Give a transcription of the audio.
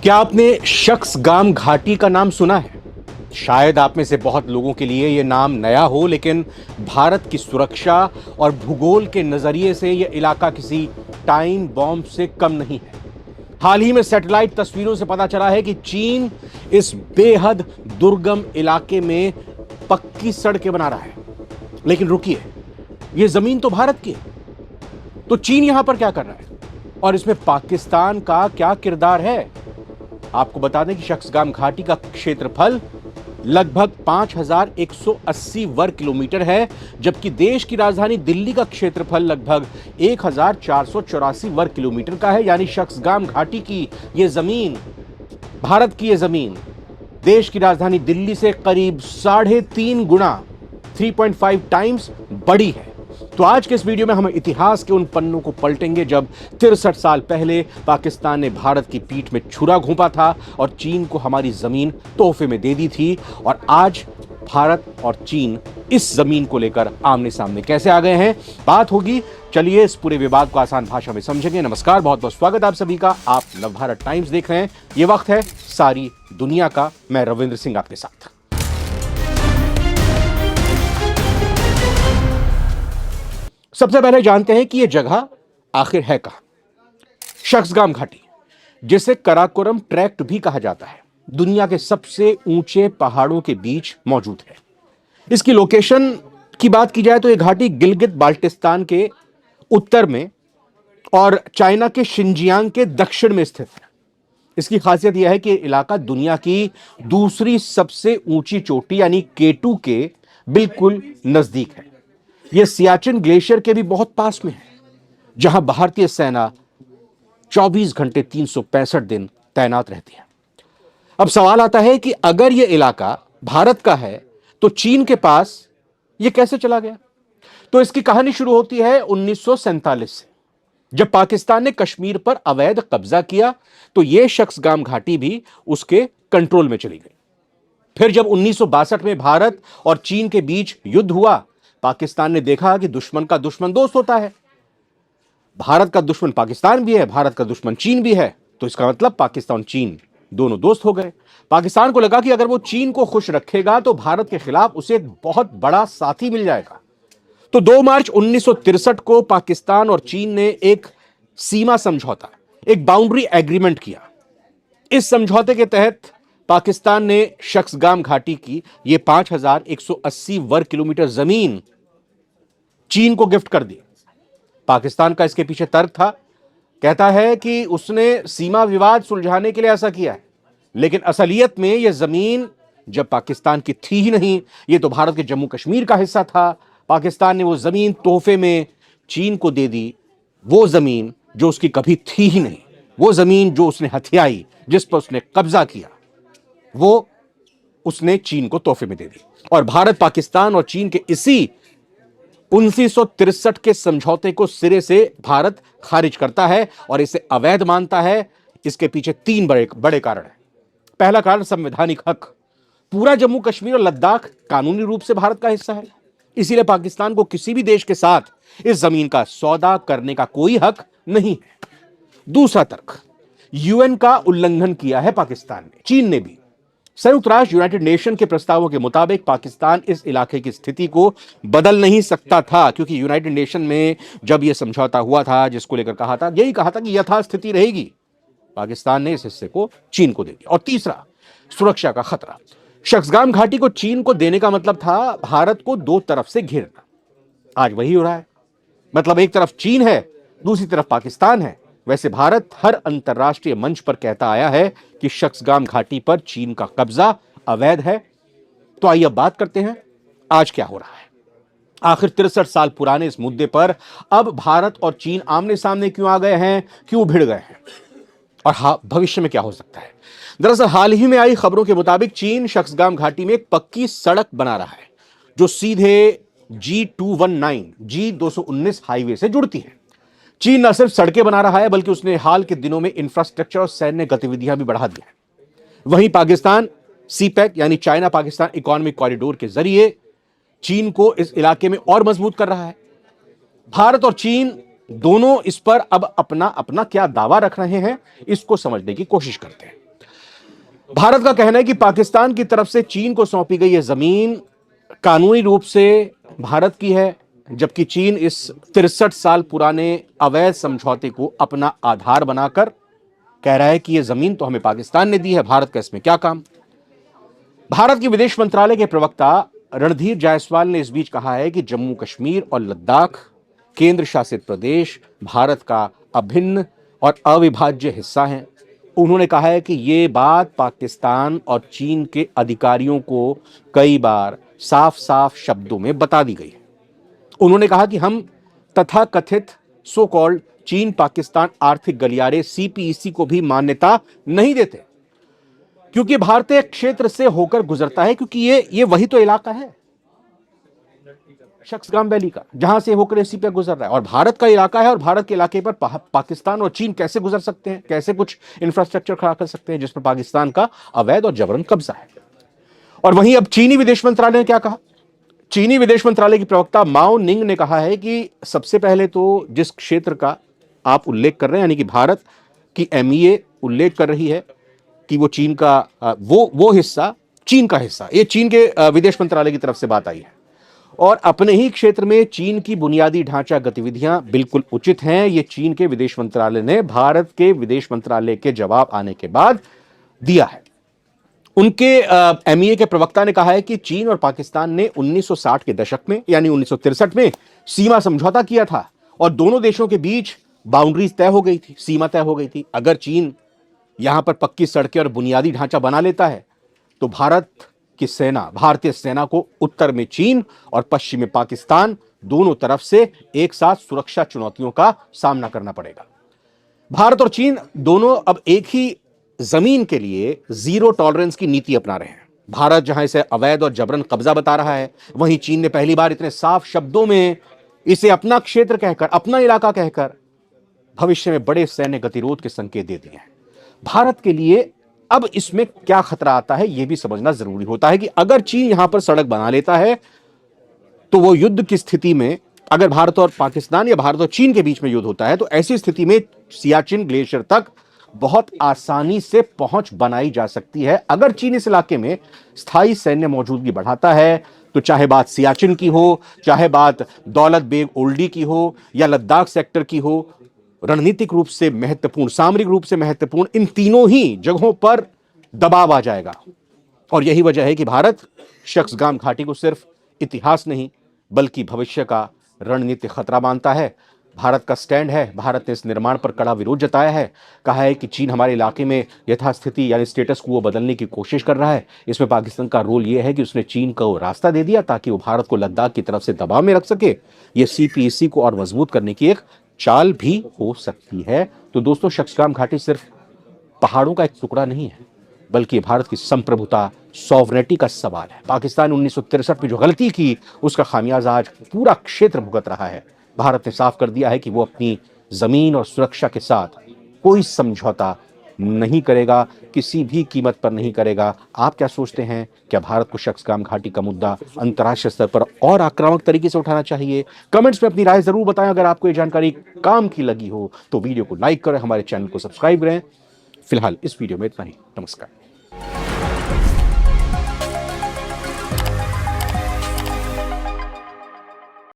क्या आपने शख्सगाम घाटी का नाम सुना है? शायद आप में से बहुत लोगों के लिए यह नाम नया हो, लेकिन भारत की सुरक्षा और भूगोल के नजरिए से यह इलाका किसी टाइम बॉम्ब से कम नहीं है। हाल ही में सैटेलाइट तस्वीरों से पता चला है कि चीन इस बेहद दुर्गम इलाके में पक्की सड़कें बना रहा है। लेकिन रुकिए, यह जमीन तो भारत की है, तो चीन यहां पर क्या कर रहा है और इसमें पाकिस्तान का क्या किरदार है? आपको बता दें कि शख्सगाम घाटी का क्षेत्रफल लगभग 5180 वर्ग किलोमीटर है, जबकि देश की राजधानी दिल्ली का क्षेत्रफल लगभग 1484 वर्ग किलोमीटर का है। यानी शख्सगाम घाटी की यह जमीन, भारत की यह जमीन, देश की राजधानी दिल्ली से करीब 3.5 गुना 3.5 टाइम्स बड़ी है। तो आज के इस वीडियो में हम इतिहास के उन पन्नों को पलटेंगे जब 63 साल पहले पाकिस्तान ने भारत की पीठ में छुरा घोंपा था और चीन को हमारी जमीन तोहफे में दे दी थी। और आज भारत और चीन इस जमीन को लेकर आमने सामने कैसे आ गए हैं, बात होगी। चलिए इस पूरे विवाद को आसान भाषा में समझेंगे। नमस्कार, बहुत बहुत स्वागत आप सभी का। आप नवभारत टाइम्स देख रहे हैं। यह वक्त है सारी दुनिया का। मैं रविंद्र सिंह आपके साथ। सबसे पहले जानते हैं कि यह जगह आखिर है कहां। शख्सगाम घाटी, जिसे कराकोरम ट्रैक्ट भी कहा जाता है, दुनिया के सबसे ऊंचे पहाड़ों के बीच मौजूद है। इसकी लोकेशन की बात की जाए तो यह घाटी गिलगित बाल्टिस्तान के उत्तर में और चाइना के शिनजियांग के दक्षिण में स्थित है। इसकी खासियत यह है कि इलाका दुनिया की दूसरी सबसे ऊंची चोटी यानी K2 के बिल्कुल नजदीक है। यह सियाचिन ग्लेशियर के भी बहुत पास में है, जहां भारतीय सेना 24 घंटे 365 दिन तैनात रहती है। अब सवाल आता है कि अगर यह इलाका भारत का है तो चीन के पास यह कैसे चला गया? तो इसकी कहानी शुरू होती है 1947 से, जब पाकिस्तान ने कश्मीर पर अवैध कब्जा किया तो यह शख्सगाम घाटी भी उसके कंट्रोल में चली गई। फिर जब 1962 में भारत और चीन के बीच युद्ध हुआ, पाकिस्तान ने देखा कि दुश्मन का दुश्मन दोस्त होता है। भारत का दुश्मन पाकिस्तान भी है, भारत का दुश्मन चीन भी है, तो इसका मतलब पाकिस्तान चीन दोनों दोस्त हो गए। पाकिस्तान को लगा कि अगर वो चीन को खुश रखेगा तो भारत के खिलाफ उसे एक बहुत बड़ा साथी मिल जाएगा। तो 2 मार्च 1963 को पाकिस्तान और चीन ने एक सीमा समझौता, एक बाउंड्री एग्रीमेंट किया। इस समझौते के तहत पाकिस्तान ने शख्सगाम घाटी की यह 5180 वर्ग किलोमीटर जमीन चीन को गिफ्ट कर दी। पाकिस्तान का इसके पीछे तर्क था, कहता है कि उसने सीमा विवाद सुलझाने के लिए ऐसा किया है, लेकिन असलियत में यह जमीन जब पाकिस्तान की थी ही नहीं, यह तो भारत के जम्मू कश्मीर का हिस्सा था। पाकिस्तान ने वो जमीन तोहफे में चीन को दे दी, वो जमीन जो उसकी कभी थी ही नहीं, वो जमीन जो उसने हथियाई, जिस पर उसने कब्जा किया, वो उसने चीन को तोहफे में दे दी। और भारत, पाकिस्तान और चीन के इसी 1963 के समझौते को सिरे से भारत खारिज करता है और इसे अवैध मानता है। इसके पीछे 3 बड़े कारण हैं। पहला कारण संवैधानिक हक। पूरा जम्मू कश्मीर और लद्दाख कानूनी रूप से भारत का हिस्सा है, इसीलिए पाकिस्तान को किसी भी देश के साथ इस जमीन का सौदा करने का कोई हक नहीं है। दूसरा तर्क, यूएन का उल्लंघन किया है पाकिस्तान ने, चीन ने भी। संयुक्त राष्ट्र यूनाइटेड नेशन के प्रस्तावों के मुताबिक पाकिस्तान इस इलाके की स्थिति को बदल नहीं सकता था, क्योंकि यूनाइटेड नेशन में जब यह समझौता हुआ था, जिसको लेकर कहा था, यही कहा था कि यथास्थिति रहेगी। पाकिस्तान ने इस हिस्से को चीन को दे दिया। और तीसरा, सुरक्षा का खतरा। शख्सगाम घाटी को चीन को देने का मतलब था भारत को 2 तरफ से घेरना। आज वही हो रहा है, मतलब एक तरफ चीन है, दूसरी तरफ पाकिस्तान है। वैसे भारत हर अंतर्राष्ट्रीय मंच पर कहता आया है कि शख्सगाम घाटी पर चीन का कब्जा अवैध है। तो आइए अब बात करते हैं आज क्या हो रहा है। आखिर 63 साल पुराने इस मुद्दे पर अब भारत और चीन आमने सामने क्यों आ गए हैं, क्यों भिड़ गए हैं, और भविष्य में क्या हो सकता है। दरअसल हाल ही में आई खबरों के मुताबिक चीन शख्सगाम घाटी में एक पक्की सड़क बना रहा है, जो सीधे G219 G219 हाईवे से जुड़ती है। चीन न सिर्फ सड़कें बना रहा है, बल्कि उसने हाल के दिनों में इंफ्रास्ट्रक्चर और सैन्य गतिविधियां भी बढ़ा दी है। वहीं पाकिस्तान CPEC यानी चाइना पाकिस्तान इकोनॉमिक कॉरिडोर के जरिए चीन को इस इलाके में और मजबूत कर रहा है। भारत और चीन दोनों इस पर अब अपना अपना क्या दावा रख रहे हैं, इसको समझने की कोशिश करते हैं। भारत का कहना है कि पाकिस्तान की तरफ से चीन को सौंपी गई यह जमीन कानूनी रूप से भारत की है, जबकि चीन इस 63 साल पुराने अवैध समझौते को अपना आधार बनाकर कह रहा है कि यह जमीन तो हमें पाकिस्तान ने दी है, भारत का इसमें क्या काम। भारत के विदेश मंत्रालय के प्रवक्ता रणधीर जायसवाल ने इस बीच कहा है कि जम्मू कश्मीर और लद्दाख केंद्र शासित प्रदेश भारत का अभिन्न और अविभाज्य हिस्सा हैं। उन्होंने कहा है कि ये बात पाकिस्तान और चीन के अधिकारियों को कई बार साफ साफ शब्दों में बता दी गई है। उन्होंने कहा कि हम तथाकथित सो कॉल्ड चीन पाकिस्तान आर्थिक गलियारे सीपीईसी को भी मान्यता नहीं देते, क्योंकि भारतीय क्षेत्र से होकर गुजरता है, क्योंकि ये वही तो इलाका है शख्सगाम वैली का, जहां से होकर एसी पे गुजर रहा है, और भारत का इलाका है। और भारत के इलाके पर पाकिस्तान और चीन कैसे गुजर सकते हैं, कैसे कुछ इंफ्रास्ट्रक्चर खड़ा कर सकते हैं जिस पर पाकिस्तान का अवैध और जबरन कब्जा है। और वहीं अब चीनी विदेश मंत्रालय ने क्या कहा। चीनी विदेश मंत्रालय की प्रवक्ता माओ निंग ने कहा है कि सबसे पहले तो जिस क्षेत्र का आप उल्लेख कर रहे हैं, यानी कि भारत की एमईए उल्लेख कर रही है कि वो चीन का वो हिस्सा चीन का हिस्सा, ये चीन के विदेश मंत्रालय की तरफ से बात आई है। और अपने ही क्षेत्र में चीन की बुनियादी ढांचा गतिविधियां बिल्कुल उचित हैं, ये चीन के विदेश मंत्रालय ने भारत के विदेश मंत्रालय के जवाब आने के बाद दिया है। उनके एमईए के प्रवक्ता ने कहा है कि चीन और पाकिस्तान ने 1960 के दशक में यानी 1963 में सीमा समझौता किया था और दोनों देशों के बीच बाउंड्रीज तय हो गई थी, सीमा तय हो गई थी। अगर चीन यहां पर पक्की सड़कें और बुनियादी ढांचा बना लेता है तो भारतीय सेना को उत्तर में चीन और पश्चिम में पाकिस्तान दोनों तरफ से एक साथ सुरक्षा चुनौतियों का सामना करना पड़ेगा। भारत और चीन दोनों अब एक ही जमीन के लिए जीरो टॉलरेंस की नीति अपना रहे हैं। भारत जहां इसे अवैध और जबरन कब्जा बता रहा है, वहीं चीन ने पहली बार इतने साफ शब्दों में इसे अपना क्षेत्र कहकर, अपना इलाका कहकर भविष्य में बड़े सैन्य गतिरोध के संकेत दे दिए हैं। भारत के लिए अब इसमें क्या खतरा आता है यह भी समझना जरूरी होता है कि अगर चीन यहां पर सड़क बना लेता है तो वो युद्ध की स्थिति में, अगर भारत और पाकिस्तान या भारत और चीन के बीच में युद्ध होता है तो ऐसी स्थिति में सियाचिन ग्लेशियर तक बहुत आसानी से पहुंच बनाई जा सकती है। अगर चीन इस इलाके में स्थायी सैन्य मौजूदगी बढ़ाता है तो चाहे बात सियाचिन की हो, चाहे बात दौलत बेग ओल्डी की हो या लद्दाख सेक्टर की हो, रणनीतिक रूप से महत्वपूर्ण, सामरिक रूप से महत्वपूर्ण इन तीनों ही जगहों पर दबाव आ जाएगा। और यही वजह है कि भारत शख्सगाम घाटी को सिर्फ इतिहास नहीं बल्कि भविष्य का रणनीतिक खतरा मानता है। भारत का स्टैंड है, भारत ने इस निर्माण पर कड़ा विरोध जताया है, कहा है कि चीन हमारे इलाके में यथास्थिति यानी स्टेटस को बदलने की कोशिश कर रहा है। इसमें पाकिस्तान का रोल यह है कि उसने चीन को रास्ता दे दिया ताकि वो भारत को लद्दाख की तरफ से दबाव में रख सके। यह सीपीईसी को और मजबूत करने की एक चाल भी हो सकती है। तो दोस्तों, शख्सगाम घाटी सिर्फ पहाड़ों का एक टुकड़ा नहीं है बल्कि भारत की संप्रभुता, सॉवरेनिटी का सवाल है। पाकिस्तान 1963 में जो गलती की उसका खामियाजा आज पूरा क्षेत्र भुगत रहा है। भारत ने साफ कर दिया है कि वो अपनी जमीन और सुरक्षा के साथ कोई समझौता नहीं करेगा, किसी भी कीमत पर नहीं करेगा। आप क्या सोचते हैं, क्या भारत को शख्सगाम घाटी का मुद्दा अंतर्राष्ट्रीय स्तर पर और आक्रामक तरीके से उठाना चाहिए? कमेंट्स में अपनी राय जरूर बताएं। अगर आपको ये जानकारी काम की लगी हो तो वीडियो को लाइक करें, हमारे चैनल को सब्सक्राइब करें। फिलहाल इस वीडियो में इतना ही। नमस्कार।